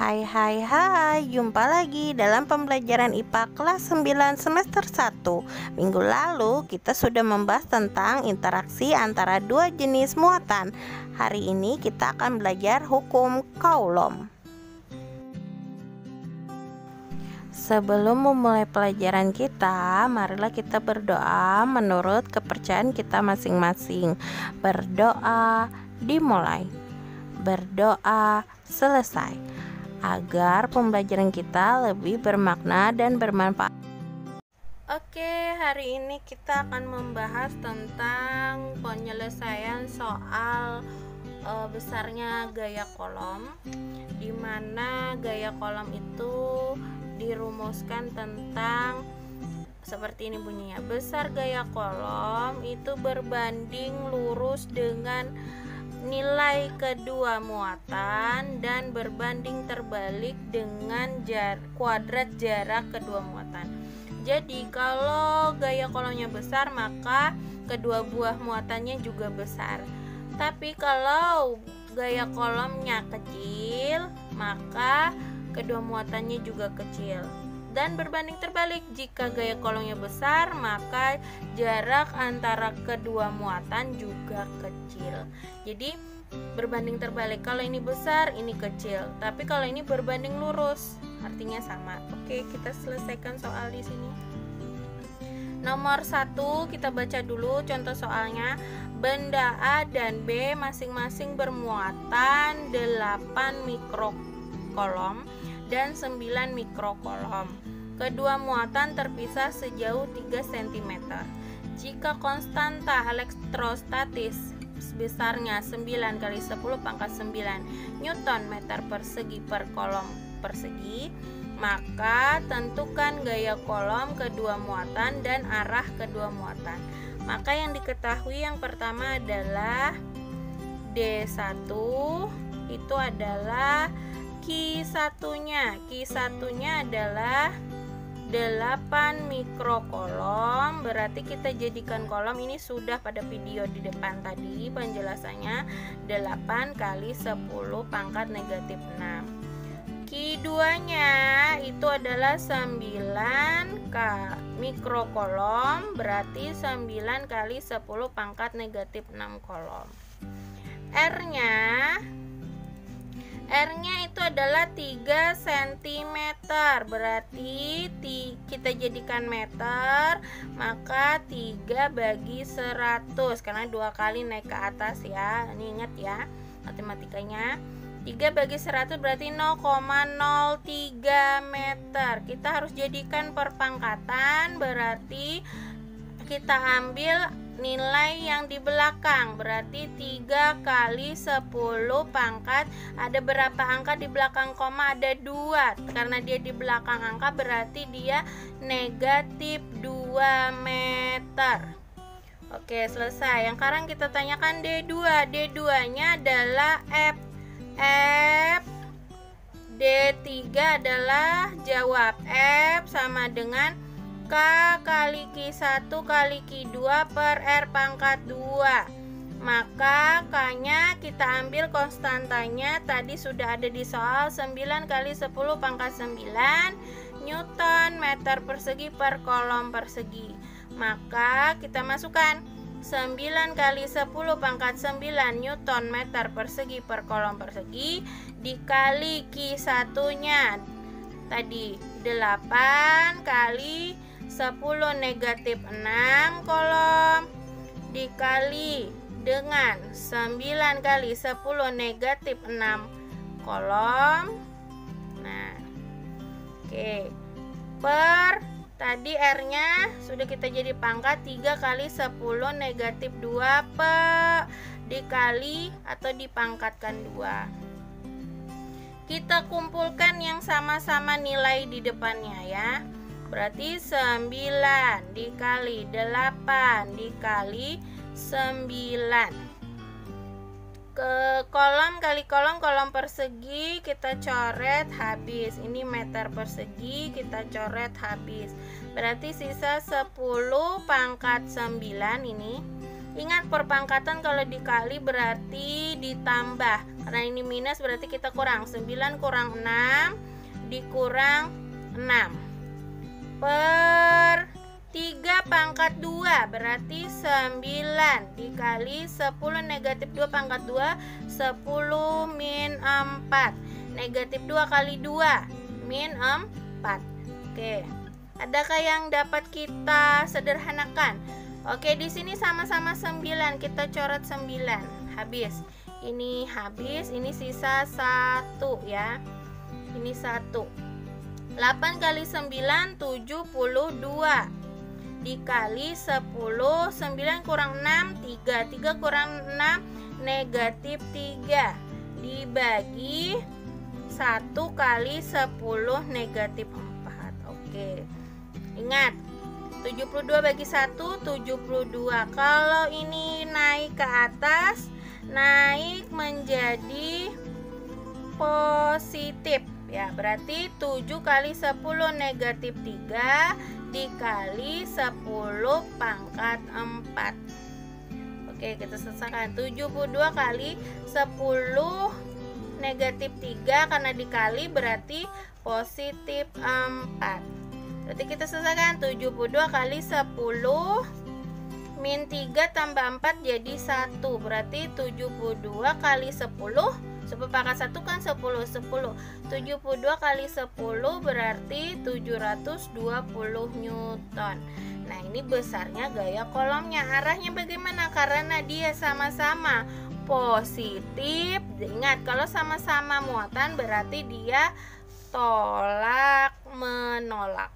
Hai, jumpa lagi dalam pembelajaran IPA kelas 9 semester 1. Minggu lalu kita sudah membahas tentang interaksi antara dua jenis muatan. Hari ini kita akan belajar hukum Coulomb. Sebelum memulai pelajaran kita, marilah kita berdoa menurut kepercayaan kita masing-masing. Berdoa dimulai, berdoa selesai, agar pembelajaran kita lebih bermakna dan bermanfaat. Oke, hari ini kita akan membahas tentang penyelesaian soal besarnya gaya Coulomb, di mana gaya Coulomb itu dirumuskan tentang seperti ini bunyinya. Besar gaya Coulomb itu berbanding lurus dengan nilai kedua muatan dan berbanding terbalik dengan kuadrat jarak kedua muatan. Jadi kalau gaya Coulombnya besar, maka kedua buah muatannya juga besar. Tapi kalau gaya Coulombnya kecil, maka kedua muatannya juga kecil. Dan berbanding terbalik, jika gaya Coulombnya besar, maka jarak antara kedua muatan juga kecil. Jadi berbanding terbalik, kalau ini besar, ini kecil. Tapi kalau ini berbanding lurus, artinya sama. Oke, kita selesaikan soal di sini. Nomor 1 kita baca dulu contoh soalnya. Benda A dan B masing-masing bermuatan 8 mikrocoulomb dan 9 mikrocoulomb. Kedua muatan terpisah sejauh 3 cm. Jika konstanta elektrostatis besarnya 9 kali 10 pangkat 9 Newton meter persegi per coulomb persegi, maka tentukan gaya Coulomb kedua muatan dan arah kedua muatan. Maka yang diketahui yang pertama adalah D1 itu adalah Q1-nya. Q1-nya adalah 8 mikrocoulomb. Berarti kita jadikan Coulomb, ini sudah pada video di depan tadi penjelasannya, 8 kali 10 pangkat negatif 6. Q2-nya itu adalah 9 mikrocoulomb, berarti 9 kali 10 pangkat negatif 6 coulomb. R-nya itu adalah 3 cm, berarti kita jadikan meter, maka 3 bagi 100, karena 2 kali naik ke atas ya, ini ingat ya matematikanya. 3 bagi 100 berarti 0,03 meter. Kita harus jadikan perpangkatan, berarti kita ambil nilai yang di belakang, berarti 3 kali 10 pangkat, ada berapa angka di belakang koma? Ada 2, karena dia di belakang angka berarti dia negatif 2 meter. Oke, selesai. Yang sekarang kita tanyakan D2 nya adalah F. D3 adalah jawab F sama dengan K kali Q1 kali Q2 per R pangkat 2. Maka K-nya kita ambil konstantanya, tadi sudah ada di soal, 9 kali 10 pangkat 9 Newton meter persegi per coulomb persegi. Maka kita masukkan 9 kali 10 pangkat 9 Newton meter persegi per coulomb persegi dikali Q1-nya tadi 8 kali 10 negatif 6 coulomb dikali dengan 9 kali 10 negatif 6 coulomb. Nah, oke, per tadi R-nya sudah kita jadi pangkat 3 kali 10 negatif 2 dikali atau dipangkatkan 2. Kita kumpulkan yang sama-sama nilai di depannya ya. Berarti 9 dikali 8 dikali 9. Ke coulomb kali coulomb persegi kita coret habis. Ini meter persegi kita coret habis. Berarti sisa 10 pangkat 9 ini Ingat, perpangkatan kalau dikali berarti ditambah. Karena ini minus berarti kita kurang. 9 kurang 6 dikurang 6 per 3 pangkat 2 berarti 9 dikali 10 negatif 2 pangkat 2 10 min 4. Negatif 2 kali 2 min 4. Oke. Adakah yang dapat kita sederhanakan? Oke, di sini sama-sama 9, kita coret 9. Habis. Ini habis, ini sisa 1 ya. Ini 1. 8 kali 9 72. Dikali 10, 9 kurang 6 3. 3 kurang 6 negatif 3. Dibagi 1 kali 10 negatif 4. Oke. Ingat, 72 bagi 1 72. Kalau ini naik ke atas, naik menjadi positif ya, berarti 7 kali 10 negatif 3 dikali 10 pangkat 4. Oke, kita selesaikan. 72 kali 10 negatif 3 karena dikali berarti positif 4. Berarti kita selesaikan. 72 kali 10 min 3 tambah 4 jadi 1. Berarti 72 kali 10, 10 pangkat 1 kan 10. 72 kali 10 berarti 720 Newton. Nah, ini besarnya gaya kolomnya. Arahnya bagaimana? Karena dia sama-sama positif. Ingat, kalau sama-sama muatan berarti dia tolak menolak.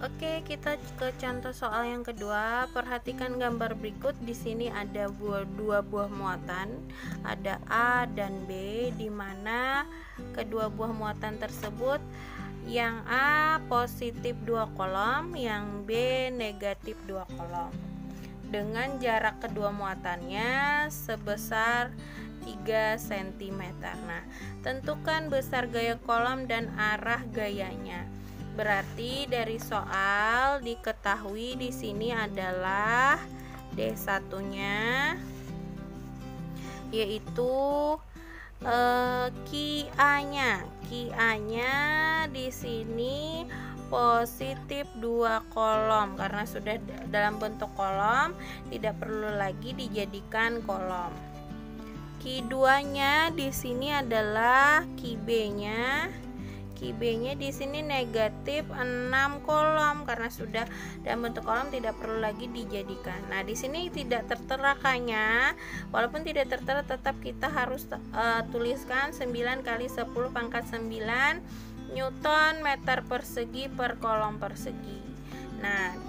Oke, kita ke contoh soal yang kedua. Perhatikan gambar berikut. Di sini ada dua buah muatan, ada A dan B, di mana kedua buah muatan tersebut yang A positif 2 kolom, yang B negatif 2 kolom. Dengan jarak kedua muatannya sebesar 3 cm. Nah, tentukan besar gaya kolom dan arah gayanya. Berarti dari soal diketahui di sini adalah D1-nya yaitu QA-nya. QA-nya di sini positif 2 kolom karena sudah dalam bentuk kolom, tidak perlu lagi dijadikan kolom. Q2-nya di sini adalah QB-nya. QB-nya di sini negatif 6 kolom karena sudah dalam bentuk kolom, tidak perlu lagi dijadikan. Nah, di sini tidak tertera K-nya. Walaupun tidak tertera, tetap kita harus tuliskan 9 kali 10 pangkat 9 Newton meter persegi per kolom persegi. Nah,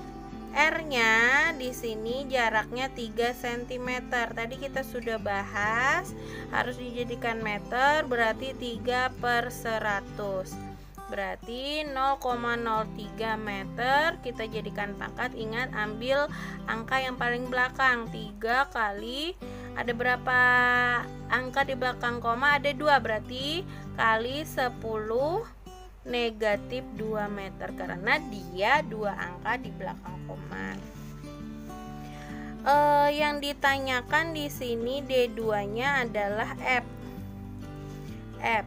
R-nya di sini jaraknya 3 cm. Tadi kita sudah bahas harus dijadikan meter, berarti 3 per 100. Berarti 0,03 meter. Kita jadikan pangkat. Ingat, ambil angka yang paling belakang. 3 kali, ada berapa angka di belakang koma? Ada 2, berarti kali 10 negatif 2 meter karena dia 2 angka di belakang koma. Yang ditanyakan di sini D2-nya adalah F.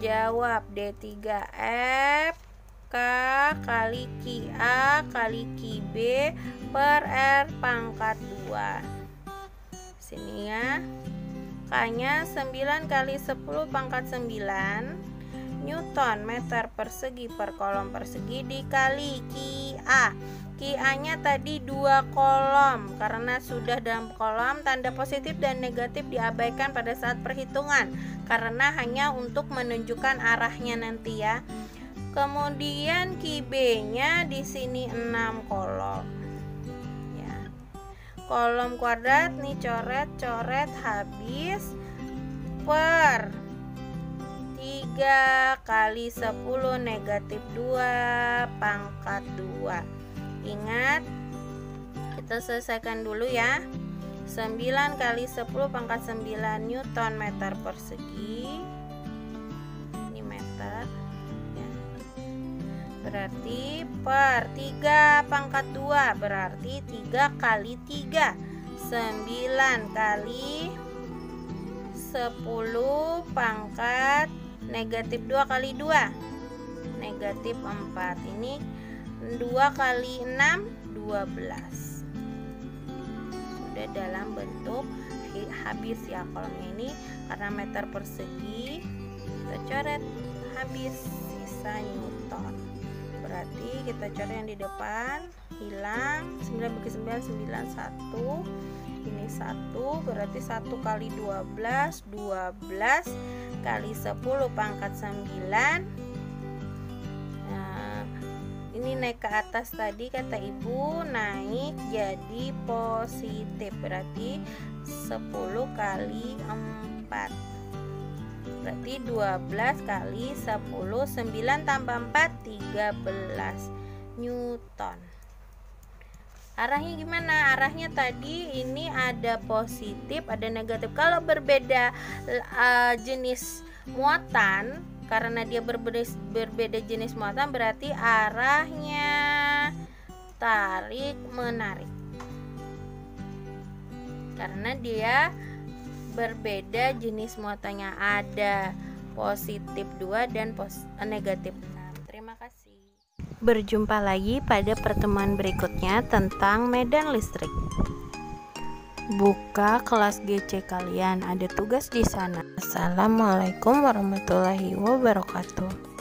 Jawab D3F K kali QA kali QB per R pangkat 2. Sini ya. K-nya 9 kali 10 pangkat 9 Newton meter persegi per kolom persegi dikali QA. QA-nya tadi 2 kolom. Karena sudah dalam kolom, tanda positif dan negatif diabaikan pada saat perhitungan karena hanya untuk menunjukkan arahnya nanti ya. Kemudian QB-nya di sini 6 kolom. Ya. Kolom kuadrat nih, coret habis per 3 kali 10 negatif 2 pangkat 2. Ingat, kita selesaikan dulu ya. 9 kali 10 pangkat 9 Newton meter persegi. Ini meter ya. berarti per 3 pangkat 2 berarti 3 kali 3, 9 kali 10 pangkat negatif 2 kali 2 negatif 4. Ini 2 kali 6 12. Sudah dalam bentuk habis ya kolomnya ini, karena meter persegi kita coret habis, sisa Newton. Berarti kita coret yang di depan hilang, 9 bagi 9 1, ini 1 berarti 1 kali 12 kali 10 pangkat 9. Nah, ini naik ke atas tadi kata ibu, naik jadi positif, berarti 10 kali 4 berarti 12 kali 10, 9 tambah 4 13 Newton. Arahnya gimana? Arahnya tadi ini ada positif, ada negatif. Kalau berbeda jenis muatan, karena dia berbeda jenis muatan, berarti arahnya tarik menarik. Karena dia berbeda jenis muatannya, ada positif 2 dan negatif 6. Terima kasih. Berjumpa lagi pada pertemuan berikutnya tentang medan listrik. Buka kelas GC kalian, ada tugas di sana. Assalamualaikum warahmatullahi wabarakatuh.